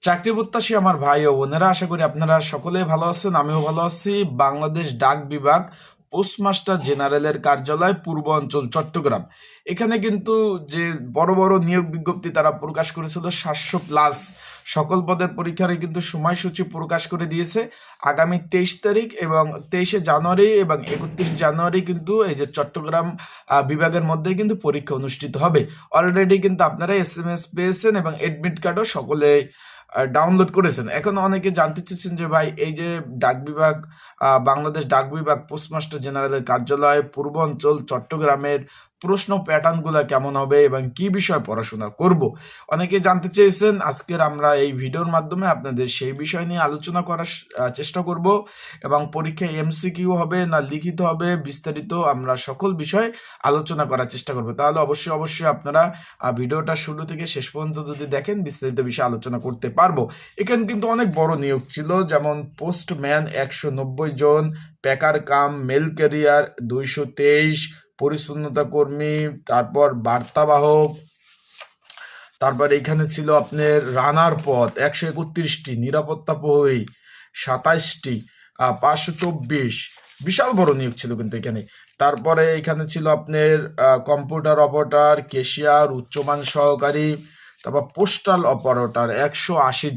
চাকরি প্রত্যাশী আমার ভাই ও বোনেরা, আশা করি আপনারা সকলেই ভালো আছেন। আমিও ভালো আছি। বাংলাদেশ ডাক বিভাগ পোস্টমাস্টার জেনারেলের কার্যালয় পূর্ব অঞ্চল চট্টগ্রাম, এখানে কিন্তু যে বড় বড় নিয়োগ বিজ্ঞপ্তি তারা প্রকাশ করেছিল 700+ সকল পদের পরীক্ষারই কিন্তু সময়সূচি প্রকাশ করে দিয়েছে। আগামী 23 তারিখ এবং 23শে জানুয়ারি এবং 31 জানুয়ারি কিন্তু এই যে চট্টগ্রাম বিভাগের মধ্যে কিন্তু পরীক্ষা অনুষ্ঠিত হবে। অলরেডি কিন্তু আপনারা SMS পেয়েছেন এবং এডমিট কার্ডও সকলে ডাউনলোড করেছেন। এখন অনেকে জানতে চাচ্ছেন যে ভাই, এই যে ডাক বিভাগ বাংলাদেশ ডাক বিভাগ পোস্টমাস্টার জেনারেলের কার্যালয় পূর্ব অঞ্চল চট্টগ্রামের প্রশ্ন প্যাটার্নগুলো কেমন হবে এবং কি বিষয়ে পড়াশোনা করব, অনেকে জানতে চেয়েছেন। আজকের আমরা এই ভিডিওর মাধ্যমে আপনাদের সেই বিষয় নিয়ে আলোচনা করার চেষ্টা করব এবং পরীক্ষায় MCQ হবে না লিখিত হবে, বিস্তারিত আমরা সকল বিষয় আলোচনা করার চেষ্টা করব। তাহলে অবশ্যই আপনারা ভিডিওটা শুরু থেকে শেষ পর্যন্ত যদি দেখেন, বিস্তারিত বিষয়ে আলোচনা করতে পারবো। এখানে কিন্তু অনেক বড় নিয়োগ ছিল, যেমন পোস্টম্যান 190 জন, প্যাকার কাম মেল ক্যারিয়ার 223, পরিচ্ছন্নতা কর্মী, তারপর বার্তাবাহক, তারপর এখানে ছিল আপনার রানার পদ 131টি, নিরাপত্তা প্রহরী 27টি, 524, বিশাল বড় নিয়োগ ছিল কিন্তু এখানে। তারপরে এখানে ছিল আপনার কম্পিউটার অপারেটর, ক্যাশিয়ার, উচ্চমান সহকারী, তারপর পোস্টাল অপারেটর 180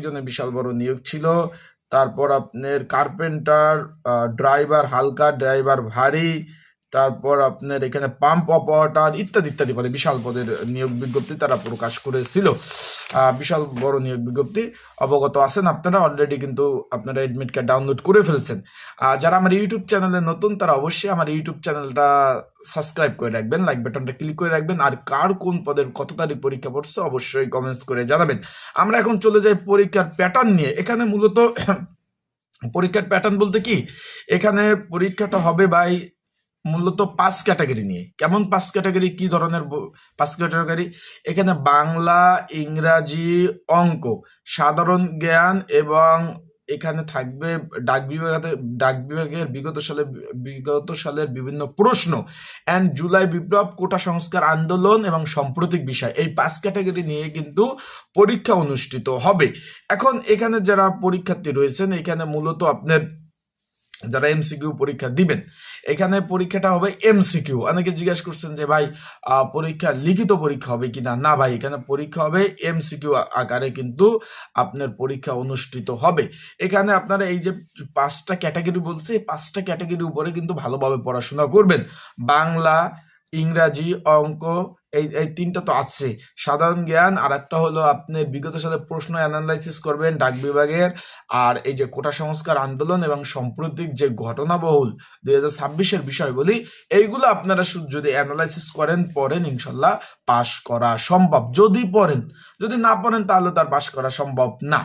জনের বিশাল বড় নিয়োগ ছিল। তারপর আপনার কার্পেন্টার, ড্রাইভার হালকা, ড্রাইভার ভারী, তারপর আপনার এখানে পাম্প অপারেটর ইত্যাদি ইত্যাদি পদে বিশাল পদের নিয়োগ বিজ্ঞপ্তি তারা প্রকাশ করেছিল। বিশাল বড় নিয়োগ বিজ্ঞপ্তি, অবগত আছেন আপনারা। অলরেডি কিন্তু আপনারা এডমিট কার্ড ডাউনলোড করে ফেলছেন। যারা আমার ইউটিউব চ্যানেলে নতুন, তারা অবশ্যই আমার ইউটিউব চ্যানেলটা সাবস্ক্রাইব করে রাখবেন, লাইক বাটনটা ক্লিক করে রাখবেন। আর কার কোন পদের কত তারিখ পরীক্ষা পড়ছে অবশ্যই কমেন্টস করে জানাবেন। আমরা এখন চলে যাই পরীক্ষার প্যাটার্ন নিয়ে। এখানে মূলত পরীক্ষার প্যাটার্ন বলতে কি, এখানে পরীক্ষাটা হবে ভাই মূলত 5 ক্যাটাগরি নিয়ে। কেমন 5 ক্যাটাগরি, কি ধরনের 5 ক্যাটাগরি? এখানে বাংলা, ইংরাজি, অঙ্ক, সাধারণ জ্ঞান এবং এখানে থাকবে ডাক বিভাগের বিগত সালের বিভিন্ন প্রশ্ন অ্যান্ড জুলাই বিপ্লব, কোটা সংস্কার আন্দোলন এবং সাম্প্রতিক বিষয়। এই 5 ক্যাটাগরি নিয়ে কিন্তু পরীক্ষা অনুষ্ঠিত হবে। এখন এখানে যারা পরীক্ষার্থী রয়েছেন, এখানে মূলত আপনার যারা MCQ পরীক্ষা দিবেন, এখানে পরীক্ষাটা হবে MCQ। অনেকে জিজ্ঞাসা করছেন যে ভাই পরীক্ষা লিখিত পরীক্ষা হবে কিনা। না ভাই, এখানে পরীক্ষা হবে MCQ আকারে কিন্তু আপনার পরীক্ষা অনুষ্ঠিত হবে। এখানে আপনারা এই যে 5টা ক্যাটাগরি বলছে, এই 5টা ক্যাটাগরির উপরে কিন্তু ভালোভাবে পড়াশোনা করবেন। বাংলা, ইংরাজি, অঙ্ক, এই 3টা তো আছে। সাধারণ জ্ঞান, আর একটা হলো আপনি বিগত সালের প্রশ্ন অ্যানালাইসিস করবেন ডাক বিভাগের। আর এই যে কোটা সংস্কার আন্দোলন এবং সাম্প্রতিক যে ঘটনাবহুল 2026-এর বিষয় বলি, এইগুলো আপনারা যদি অ্যানালাইসিস করেন, পড়েন, ইনশাল্লাহ পাশ করা সম্ভব। যদি পড়েন, যদি না পড়েন তাহলে তার পাশ করা সম্ভব না।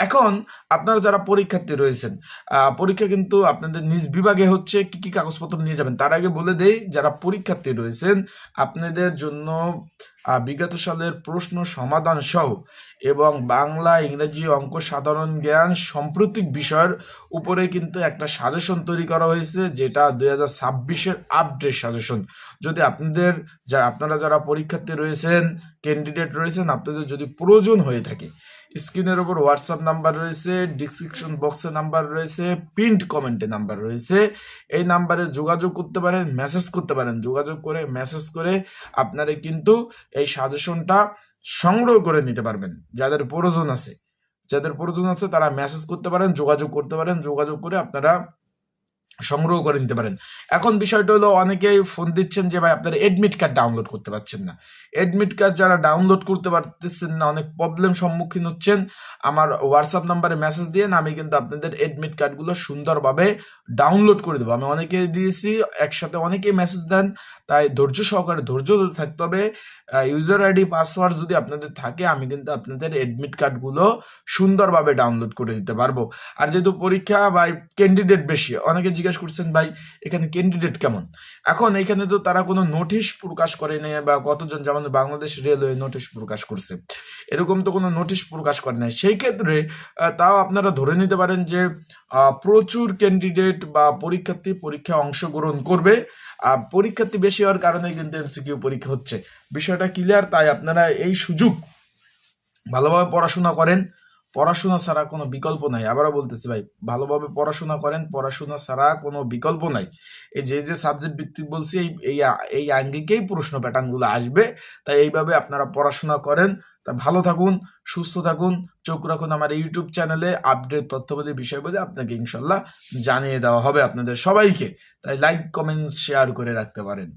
এখন আপনারা যারা পরীক্ষার্থী রয়েছেন, পরীক্ষা কিন্তু আপনাদের নিজ বিভাগে হচ্ছে। কি কি কাগজপত্র নিয়ে যাবেন তার আগে বলে দেই। যারা পরীক্ষার্থী রয়েছেন, আপনাদের জন্য বিগত সালের প্রশ্ন সমাধান সহ এবং বাংলা, ইংরেজি, অঙ্ক, সাধারণ জ্ঞান, সাম্প্রতিক বিষয়ের উপরে কিন্তু একটা সাজেশন তৈরি করা হয়েছে, যেটা 2026-এর আপডেট সাজেশন। যদি আপনারা যারা পরীক্ষার্থী রয়েছেন, ক্যান্ডিডেট রয়েছেন, আপনাদের যদি প্রয়োজন হয়ে থাকে, স্ক্রিনের উপর হোয়াটসঅ্যাপ নাম্বার রয়েছে, ডিসক্রিপশন বক্সে নাম্বার রয়েছে, পিন্ড কমেন্টে নাম্বার রয়েছে। এই নাম্বারে যোগাযোগ করতে পারেন, মেসেজ করতে পারেন। যোগাযোগ করে মেসেজ করে আপনারা কিন্তু এই সাজেশনটা সংগ্রহ করে নিতে পারবেন। যাদের প্রয়োজন আছে তারা মেসেজ করতে পারেন, যোগাযোগ করতে পারেন। যোগাযোগ করে আপনারা সংগ্রহ করে নিতে পারেন। এখন বিষয়টা হলো, অনেকেই ফোন দিচ্ছেন যে ভাই আপনারা এডমিট কার্ড ডাউনলোড করতে পারছেন না। এডমিট কার্ড যারা ডাউনলোড করতে পারতেছেন না, অনেক প্রবলেম সম্মুখীন হচ্ছেন, আমার হোয়াটসঅ্যাপ নাম্বারে মেসেজ দিয়ে আমি কিন্তু আপনাদের এডমিট কার্ডগুলো সুন্দরভাবে ডাউনলোড করে দেবো। আমি অনেকে দিয়েছি, একসাথে অনেকেই মেসেজ দেন, তাই ধৈর্য সহকারে ধৈর্য থাকতে হবে। ইউজার আইডি পাসওয়ার্ড যদি আপনাদের থাকে, আমি কিন্তু আপনাদের এডমিট কার্ডগুলো সুন্দরভাবে ডাউনলোড করে দিতে পারবো। আর যেহেতু পরীক্ষা ভাই ক্যান্ডিডেট বেশি, অনেকে জিজ্ঞাসা করছেন ভাই এখানে ক্যান্ডিডেট কেমন। এখন এখানে তো তারা কোনো নোটিশ প্রকাশ করে নেই, বা কতজন, যেমন বাংলাদেশ রেলওয়ে নোটিশ প্রকাশ করছে, এরকম তো কোনো নোটিশ প্রকাশ করে নাই। সেই ক্ষেত্রে তাও আপনারা ধরে নিতে পারেন যে প্রচুর ক্যান্ডিডেট বা পরীক্ষার্থী পরীক্ষায় অংশগ্রহণ করবে। পরীক্ষার্থী বেশি হওয়ার কারণে কিন্তু MCQ পরীক্ষা হচ্ছে। বিষয়টা ক্লিয়ার। তাই আপনারা এই সুযোগ ভালোভাবে পড়াশোনা করেন, পড়াশোনা ছাড়া কোনো বিকল্প নাই। আবারও বলতেছি ভাই, ভালোভাবে পড়াশোনা করেন, পড়াশোনা ছাড়া কোনো বিকল্প নাই। এই যে সাবজেক্ট ভিত্তিক বলছি, এই আঙ্গিকেই প্রশ্ন প্যাটার্নগুলো আসবে। তাই এইভাবে আপনারা পড়াশোনা করেন। তা ভালো থাকুন, সুস্থ থাকুন, চোখ রাখুন আমার ইউটিউব চ্যানেলে। আপডেট তথ্যবলী বিষয়বলী আপনাকে ইনশাল্লাহ জানিয়ে দেওয়া হবে আপনাদের সবাইকে। তাই লাইক, কমেন্টস, শেয়ার করে রাখতে পারেন।